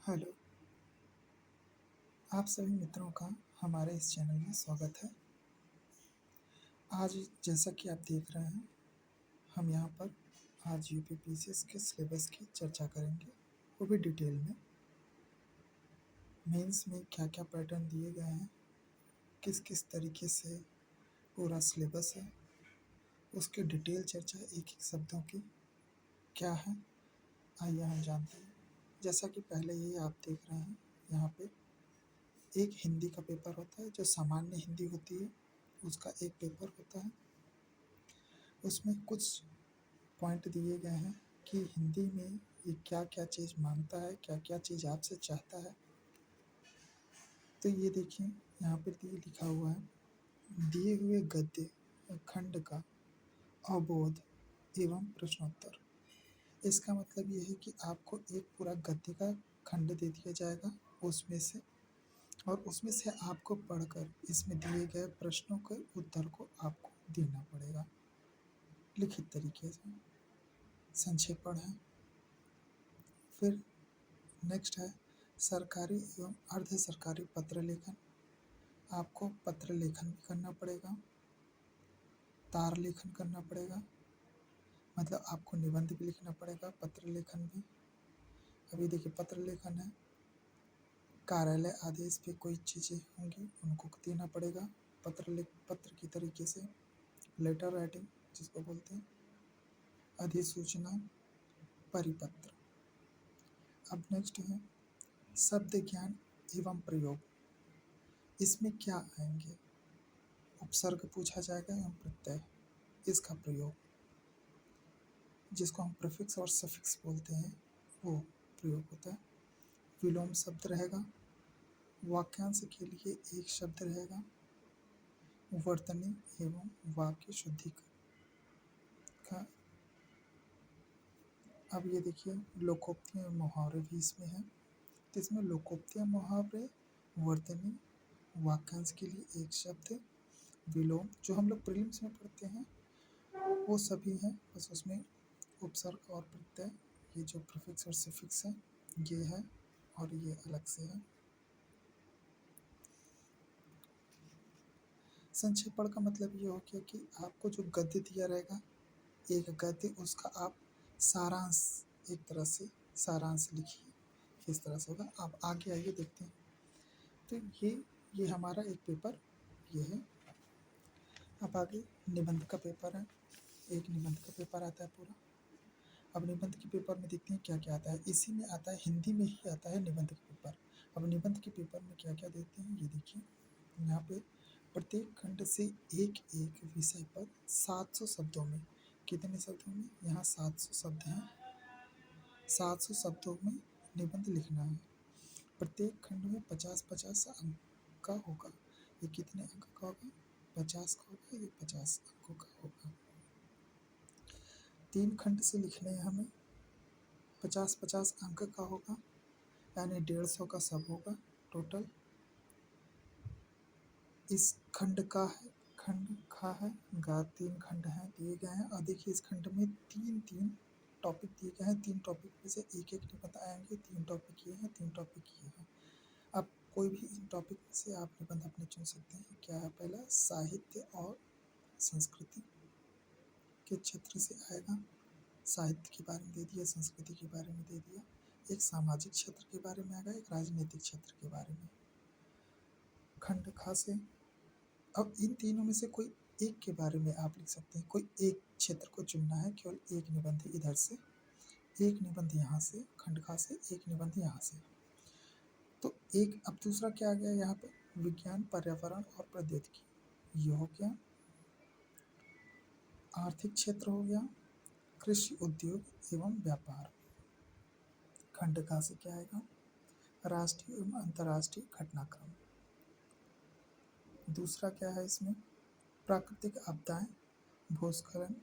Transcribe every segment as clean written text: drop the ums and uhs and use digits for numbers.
Hello, आप सभी मित्रों का हमारे इस चैनल में स्वागत है। आज जैसा कि आप देख रहे हैं, हम यहाँ पर आज यूपीपीसीएस के सिलेबस की चर्चा करेंगे, वो भी डिटेल में। मेंस में क्या क्या पैटर्न दिए गए हैं, किस किस तरीके से पूरा सिलेबस है, उसकी डिटेल चर्चा एक एक शब्दों की क्या है, आइए हम जानते हैं। जैसा कि पहले ही आप देख रहे हैं, यहाँ पे एक हिंदी का पेपर होता है जो सामान्य हिंदी होती है, उसका एक पेपर होता है। उसमें कुछ पॉइंट दिए गए हैं कि हिंदी में ये क्या क्या चीज़ मांगता है, क्या क्या चीज़ आपसे चाहता है। तो ये देखिए, यहाँ पर लिखा हुआ है, दिए हुए गद्य खंड का अवबोध एवं प्रश्नोत्तर। इसका मतलब ये है कि आपको एक पूरा गद्य का खंड दे दिया जाएगा उसमें से, और उसमें से आपको पढ़कर इसमें दिए गए प्रश्नों के उत्तर को आपको देना पड़ेगा लिखित तरीके से। संक्षेपण है। फिर नेक्स्ट है सरकारी एवं अर्ध सरकारी पत्र लेखन। आपको पत्र लेखन भी करना पड़ेगा, तार लेखन करना पड़ेगा, मतलब आपको निबंध भी लिखना पड़ेगा, पत्र लेखन भी। अभी देखिए, पत्र लेखन है, कार्यालय आदेश पे कोई चीज़ें होंगी उनको देना पड़ेगा पत्र की तरीके से। लेटर राइटिंग जिसको बोलते हैं, अधिसूचना, परिपत्र। अब नेक्स्ट है शब्द ज्ञान एवं प्रयोग। इसमें क्या आएंगे, उपसर्ग पूछा जाएगा एवं प्रत्यय, इसका प्रयोग, जिसको हम प्रीफिक्स और सफिक्स बोलते हैं, वो प्रयोग होता है। विलोम शब्द रहेगा, वाक्यांश के लिए एक शब्द रहेगा, वर्तनी एवं वाक्य शुद्धि का। अब ये देखिए, लोकोक्ति और मुहावरे भी इसमें है। तो इसमें लोकोक्ति मुहावरे, वर्तनी, वाक्यांश के लिए एक शब्द, विलोम जो हम लोग प्रीलिम्स में पढ़ते हैं वो सभी हैं, बस उसमें उपसर्ग और प्रत्यय, ये जो प्रीफिक्स और सफिक्स है ये है, और ये अलग से है। संक्षेपण का मतलब ये हो गया कि आपको जो गद्य दिया रहेगा, एक गद्य, उसका आप सारांश, एक तरह से सारांश लिखिए, किस तरह से होगा। आप आगे आइए देखते हैं। तो ये हमारा एक पेपर ये है। अब आगे निबंध का पेपर है, एक निबंध का पेपर आता है पूरा। अब निबंध के पेपर में देखते हैं क्या क्या आता है। इसी में आता है, हिंदी में ही आता है निबंध का पेपर। अब निबंध के पेपर में क्या क्या देते हैं ये देखिए, यहाँ पे प्रत्येक खंड से एक एक विषय पर 700 शब्दों में, कितने शब्दों में, यहाँ 700 शब्द हैं, 700 शब्दों में निबंध लिखना है। प्रत्येक खंड में 50-50 अंक का होगा। ये कितने अंक का होगा, 50 का होगा, ये 50 अंकों का होगा। 3 खंड से लिखने हैं हमें, 50-50 अंक का होगा, यानी 150 का सब होगा टोटल। इस खंड का है, खंड खा है, गा, 3 खंड हैं दिए गए हैं। और देखिए, इस खंड में 3-3 टॉपिक दिए गए हैं। 3 टॉपिक में से एक एक निबंध आएंगे। 3 टॉपिक ये हैं, 3 टॉपिक ये हैं। अब कोई भी इन टॉपिक में से आप निबंध अपने चुन सकते हैं। क्या है, पहला साहित्य और संस्कृति के क्षेत्र से आएगा। साहित्य के बारे में दे दिया, संस्कृति के बारे में दे दिया, एक सामाजिक क्षेत्र के बारे में आएगा, एक राजनीतिक क्षेत्र के बारे में। खंड खा से, अब इन तीनों में से कोई एक के बारे में आप लिख सकते हैं। कोई एक क्षेत्र को चुनना है, केवल एक निबंध इधर से, एक निबंध यहाँ से, खंड खा से एक निबंध यहाँ से। तो एक, अब दूसरा क्या आ गया यहाँ पे, विज्ञान, पर्यावरण और प्रौद्योगिकी, ये हो गया। आर्थिक क्षेत्र हो गया, कृषि, उद्योग एवं व्यापार। खंड का से क्या आएगा, राष्ट्रीय एवं अंतर्राष्ट्रीय घटनाक्रम। दूसरा क्या है इसमें, प्राकृतिक आपदाएं, भूस्खलन,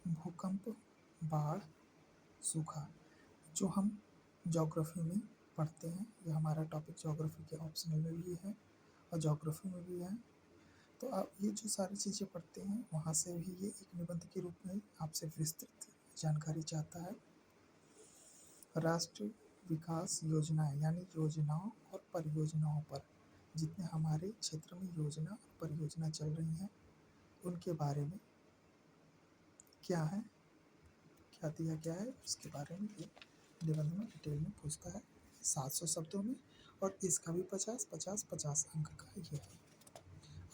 भूकंप, बाढ़, सूखा, जो हम ज्योग्राफी में पढ़ते हैं। ये हमारा टॉपिक ज्योग्राफी के ऑप्शनल में भी है और ज्योग्राफी में भी है। तो आप ये जो सारी चीज़ें पढ़ते हैं, वहाँ से भी ये एक निबंध के रूप में आपसे विस्तृत जानकारी चाहता है। राष्ट्र विकास योजनाएं यानी योजनाओं और परियोजनाओं पर, जितने हमारे क्षेत्र में योजना और परियोजना चल रही हैं उनके बारे में क्या है, क्या दिया गया है, उसके बारे में ये निबंध में डिटेल में पूछता है 700 शब्दों में। और इसका भी 50 अंक का ये है।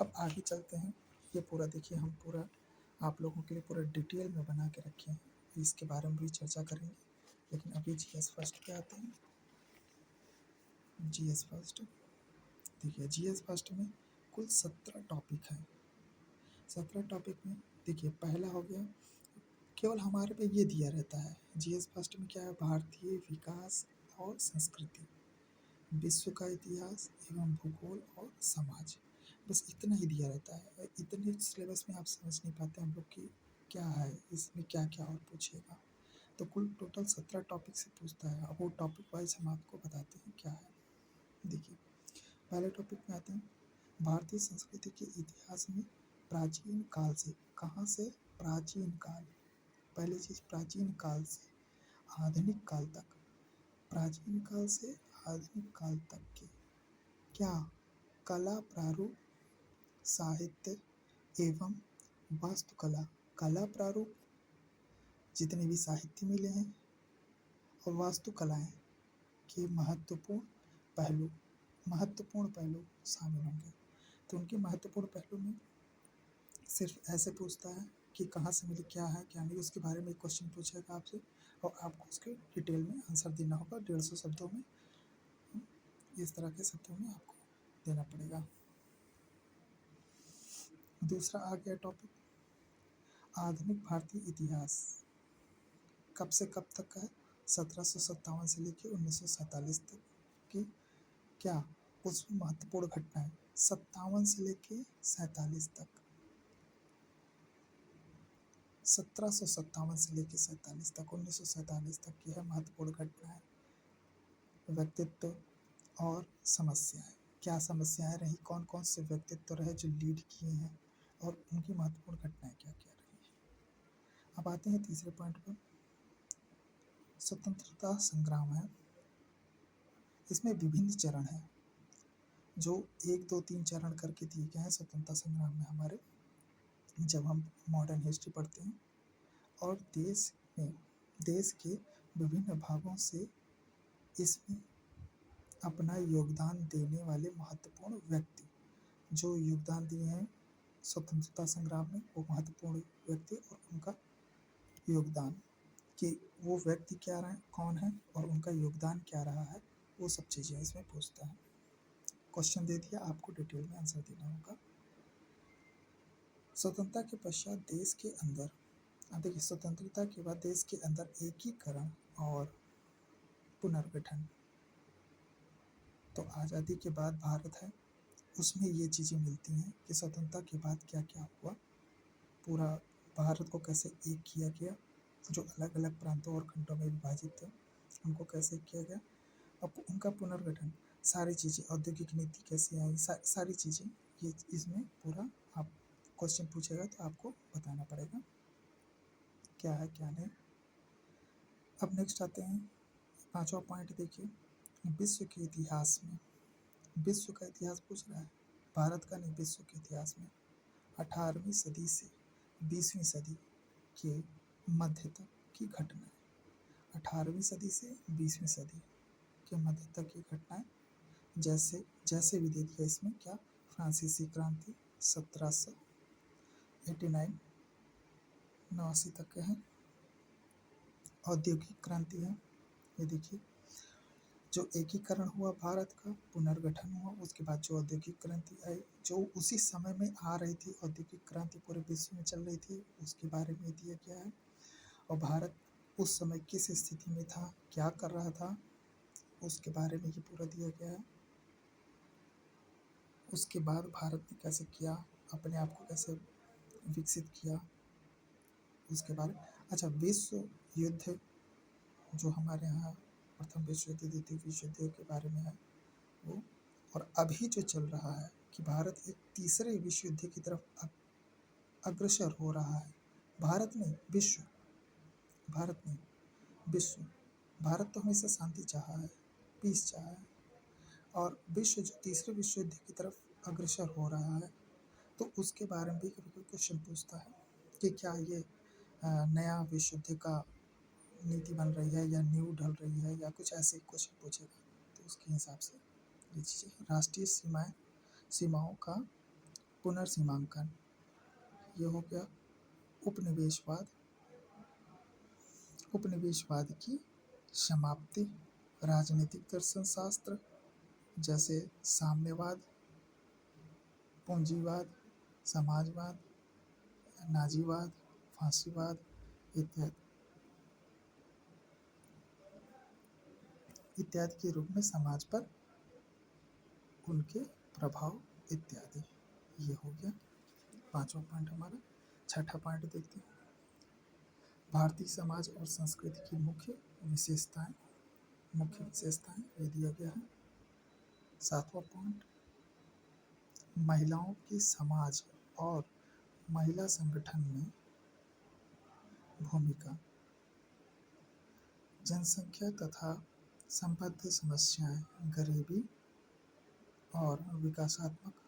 अब आगे चलते हैं। ये पूरा देखिए, हम पूरा आप लोगों के लिए पूरा डिटेल में बना के रखे हैं, इसके बारे में भी चर्चा करेंगे। लेकिन अभी जीएस फर्स्ट पे आते हैं। जीएस फर्स्ट देखिए, जीएस फर्स्ट में कुल 17 टॉपिक हैं। 17 टॉपिक में देखिए, पहला हो गया, केवल हमारे पे ये दिया रहता है जीएस फर्स्ट में क्या है, भारतीय विकास और संस्कृति, विश्व का इतिहास एवं भूगोल और समाज, बस इतना ही दिया रहता है। इतने सिलेबस में आप समझ नहीं पाते हम लोग कि क्या है इसमें, क्या क्या और पूछेगा। तो कुल टोटल 17 टॉपिक से पूछता है। अब वो टॉपिक वाइज हम आपको बताते हैं क्या है। देखिए, पहले टॉपिक में आते हैं, भारतीय संस्कृति के इतिहास में प्राचीन काल से, कहाँ से, प्राचीन काल, पहली चीज़ प्राचीन काल से आधुनिक काल तक, प्राचीन काल से आधुनिक काल तक के क्या कला प्रारूप, साहित्य एवं वास्तुकला, कला प्रारूप जितने भी साहित्य मिले हैं और वास्तुकलाएं के महत्वपूर्ण पहलू शामिल होंगे। तो उनके महत्वपूर्ण पहलू में सिर्फ ऐसे पूछता है कि कहाँ से मिली, क्या है क्या नहीं, उसके बारे में एक क्वेश्चन पूछेगा आपसे और आपको उसके डिटेल में आंसर देना होगा 150 शब्दों में। इस तरह के शब्दों में आपको देना पड़ेगा। दूसरा आ गया टॉपिक, आधुनिक भारतीय इतिहास कब से कब तक का है, 1757 से लेकर 1947 तक की क्या उसमें महत्वपूर्ण घटनाएं, 57 से लेकर 47 तक, 1757 से लेकर 47 तक, 1947 तक की है महत्वपूर्ण घटनाएं, व्यक्तित्व और समस्याएं, क्या समस्याएं रही, कौन कौन से व्यक्तित्व रहे जो लीड किए हैं और उनकी महत्वपूर्ण घटनाएं क्या क्या रही। अब आते हैं तीसरे पॉइंट पर, स्वतंत्रता संग्राम है। इसमें विभिन्न चरण हैं जो 1 2 3 चरण करके दिए गए हैं स्वतंत्रता संग्राम में हमारे, जब हम मॉडर्न हिस्ट्री पढ़ते हैं। और देश के विभिन्न भागों से इसमें अपना योगदान देने वाले महत्वपूर्ण व्यक्ति जो योगदान दिए हैं स्वतंत्रता संग्राम में, वो महत्वपूर्ण व्यक्ति और उनका योगदान, कि वो व्यक्ति क्या रहे, कौन है और उनका योगदान क्या रहा है, वो सब चीज़ें इसमें पूछता है। क्वेश्चन दे दिया, आपको डिटेल में आंसर देना होगा। स्वतंत्रता के पश्चात देश के अंदर, देखिए स्वतंत्रता के बाद देश के अंदर एकीकरण और पुनर्गठन, तो आज़ादी के बाद भारत है उसमें ये चीज़ें मिलती हैं कि स्वतंत्रता के बाद क्या क्या हुआ, पूरा भारत को कैसे एक किया गया, जो अलग अलग प्रांतों और खंडों में विभाजित थे उनको कैसे किया गया, अब उनका पुनर्गठन, सारी चीज़ें, औद्योगिक नीति कैसे आई, सारी चीज़ें ये इसमें पूरा आप क्वेश्चन पूछेगा तो आपको बताना पड़ेगा क्या है क्या नहीं। अब नेक्स्ट आते हैं, पांचवा पॉइंट देखिए, विश्व के इतिहास में, विश्व का इतिहास पूछ रहा है, भारत का नहीं, विश्व के इतिहास में 18वीं सदी से 20वीं सदी के मध्य तक की घटनाएं, 18वीं सदी से 20वीं सदी के मध्य तक की घटनाएं, जैसे भी दे दिया इसमें क्या, फ्रांसीसी क्रांति 1789 89 तक के हैं, औद्योगिक क्रांति है, ये देखिए जो एकीकरण हुआ भारत का, पुनर्गठन हुआ, उसके बाद जो औद्योगिक क्रांति आई जो उसी समय में आ रही थी, औद्योगिक क्रांति पूरे विश्व में चल रही थी, उसके बारे में दिया गया है। और भारत उस समय किस स्थिति में था, क्या कर रहा था, उसके बारे में ये पूरा दिया गया है। उसके बाद भारत ने कैसे किया, अपने आप को कैसे विकसित किया, उसके बारे। अच्छा, विश्व युद्ध जो हमारे यहाँ प्रथम विश्व युद्ध, द्वितीय विश्व युद्ध के बारे में है वो, और अभी जो चल रहा है कि भारत एक तीसरे विश्व युद्ध की तरफ अग्रसर हो रहा है, भारत नहीं विश्व, भारत नहीं विश्व, भारत तो हमेशा शांति चाहा है, पीस चाहा है, और विश्व जो तीसरे विश्व युद्ध की तरफ अग्रसर हो रहा है, तो उसके बारे में भी कभी कोई क्वेश्चन पूछता है कि क्या ये नया विश्व युद्ध का नीति बन रही है या न्यू ढल रही है, या कुछ ऐसे क्वेश्चन पूछेगा। तो उसके हिसाब से ये चीज़ें, राष्ट्रीय सीमाओं का पुनर्सीमांकन, ये हो गया। उपनिवेशवाद, उपनिवेशवाद की समाप्ति, राजनीतिक दर्शन शास्त्र जैसे साम्यवाद, पूंजीवाद, समाजवाद, नाजीवाद, फांसीवाद इत्यादि इत्यादि के रूप में समाज पर उनके प्रभाव इत्यादि। ये हो गया पांचवा पॉइंट हमारा। छठा पॉइंट देखते हैं, भारतीय समाज और संस्कृति की मुख्य विशेषताएं ये दिया गया है। सातवां पॉइंट, महिलाओं की समाज और महिला संगठन में भूमिका, जनसंख्या तथा संबद्ध समस्याएं, गरीबी और विकासात्मक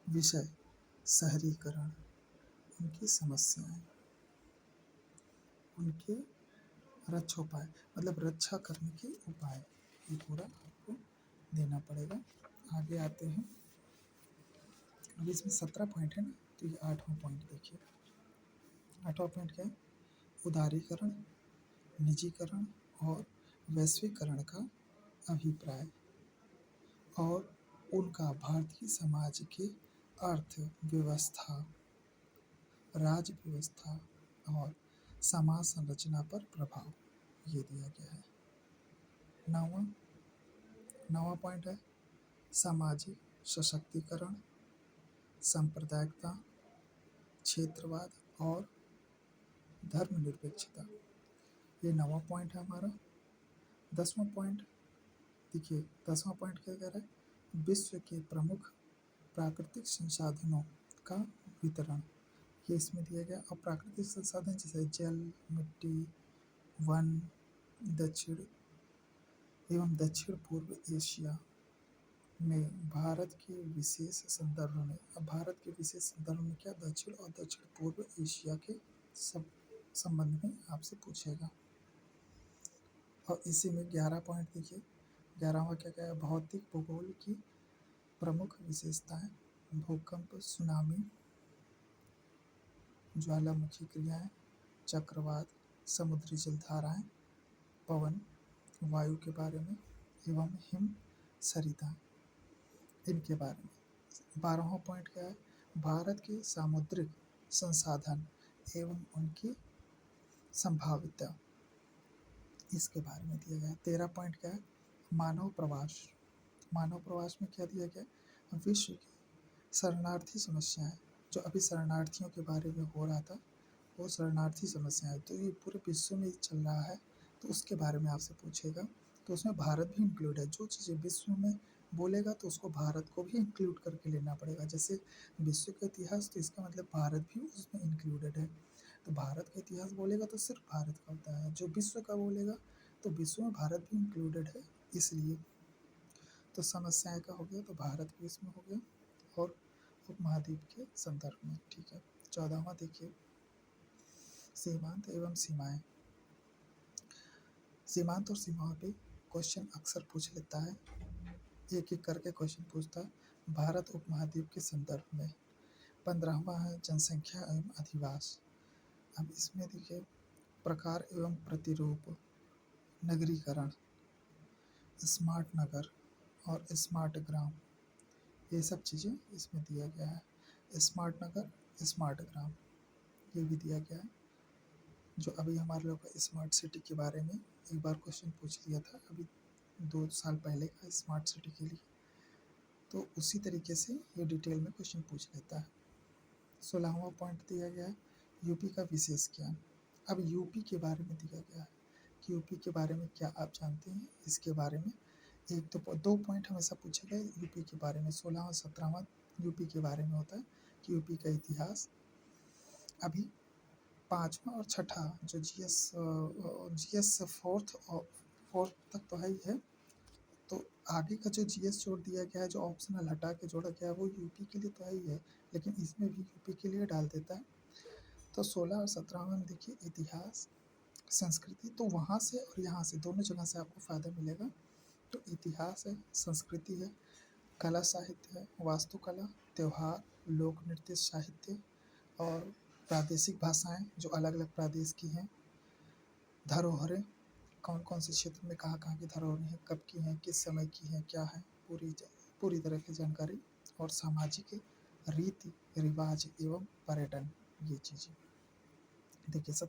विषय, शहरीकरण, उनकी समस्याएं, उनके रक्षोपाय मतलब रक्षा करने के उपाय, ये पूरा आपको देना पड़ेगा। आगे आते हैं, अभी इसमें 17 पॉइंट है ना, तो ये 8वां पॉइंट देखिए। 8वां पॉइंट क्या है, उदारीकरण, निजीकरण और वैश्वीकरण का अभिप्राय और उनका भारतीय समाज के अर्थव्यवस्था, राज्य व्यवस्था और समाज संरचना पर प्रभाव, ये दिया गया है। नौवां पॉइंट है, सामाजिक सशक्तिकरण, सांप्रदायिकता, क्षेत्रवाद और धर्मनिरपेक्षता, ये 9वां पॉइंट है हमारा। 10वां पॉइंट देखिए, 10वां पॉइंट क्या कह रहा है, विश्व के प्रमुख प्राकृतिक संसाधनों का वितरण, ये इसमें दिया गया। और प्राकृतिक संसाधन जैसे जल, मिट्टी, वन, दक्षिण एवं दक्षिण पूर्व एशिया में भारत के विशेष संदर्भ में, अब भारत के विशेष संदर्भ में क्या, दक्षिण और दक्षिण पूर्व एशिया के संबंध में आपसे पूछेगा। और इसी में 11 पॉइंट देखिए, 11वां क्या क्या है, भौतिक भूगोल की प्रमुख विशेषताएं, भूकंप, सुनामी, ज्वालामुखी क्रियाएं, चक्रवात, समुद्री जलधाराएं, पवन, वायु के बारे में एवं हिम सरिता, इनके बारे में। 12वां पॉइंट क्या है, भारत के सामुद्रिक संसाधन एवं उनकी संभाव्यता, इसके बारे में दिया गया। 13 पॉइंट क्या है, मानव प्रवास। मानव प्रवास में क्या दिया गया, विश्व की शरणार्थी समस्याएं, जो अभी शरणार्थियों के बारे में हो रहा था, वो शरणार्थी समस्याएं, तो ये पूरे विश्व में चल रहा है, तो उसके बारे में आपसे पूछेगा। तो उसमें भारत भी इंक्लूड है, जो चीज़ें विश्व में बोलेगा तो उसको भारत को भी इंक्लूड करके लेना पड़ेगा। जैसे विश्व का इतिहास, तो इसका मतलब भारत भी उसमें इंक्लूडेड है। तो भारत का इतिहास बोलेगा तो सिर्फ भारत का होता है, जो विश्व का बोलेगा तो विश्व में भारत भी इंक्लूडेड है, इसलिए। तो समस्याएं का हो गया, तो भारत भी इसमें हो गया, और उपमहाद्वीप के संदर्भ में, ठीक है। 14वां देखिए, सीमांत एवं सीमाएं। सीमांत और सीमाओं पे क्वेश्चन अक्सर पूछ लेता है, एक एक करके क्वेश्चन पूछता है। भारत उपमहाद्वीप के संदर्भ में 15वां है, जनसंख्या एवं अधिवास। अब इसमें देखिए, प्रकार एवं प्रतिरूप, नगरीकरण, स्मार्ट नगर और स्मार्ट ग्राम, ये सब चीज़ें इसमें दिया गया है। स्मार्ट नगर, स्मार्ट ग्राम, ये भी दिया गया है। जो अभी हमारे लोग का स्मार्ट सिटी के बारे में एक बार क्वेश्चन पूछ लिया था, अभी 2 साल पहले का, स्मार्ट सिटी के लिए, तो उसी तरीके से ये डिटेल में क्वेश्चन पूछ लेता है। 16वां पॉइंट दिया गया है, यूपी का विशेष ज्ञान। अब यूपी के बारे में दिया गया है कि यूपी के बारे में क्या आप जानते हैं, इसके बारे में एक तो 2 पॉइंट हमेशा पूछे गए यूपी के बारे में। 16वां और 17वां यूपी के बारे में होता है कि यूपी का इतिहास। अभी पाँचवा और छठा जो जीएस फोर्थ और फोर्थ तक तो है ही है। तो आगे का जो जीएस जोड़ दिया गया है, जो ऑप्शनल हटा के जोड़ा गया है, वो यूपी के लिए तो है ही है, लेकिन इसमें भी यूपी के लिए डाल देता है। तो 16 और 17 में देखिए इतिहास, संस्कृति, तो वहाँ से और यहाँ से दोनों जगह से आपको फ़ायदा मिलेगा। तो इतिहास है, संस्कृति है, कला साहित्य है, वास्तुकला, त्योहार, लोक नृत्य, साहित्य और प्रादेशिक भाषाएं जो अलग अलग प्रदेश की हैं, धरोहरें, कौन कौन से क्षेत्र में कहाँ कहाँ की धरोहरें हैं, कब की हैं, किस समय की हैं, क्या है, पूरी तरह की जानकारी, और सामाजिक रीति रिवाज एवं पर्यटन, ये चीज़ें देखिए सब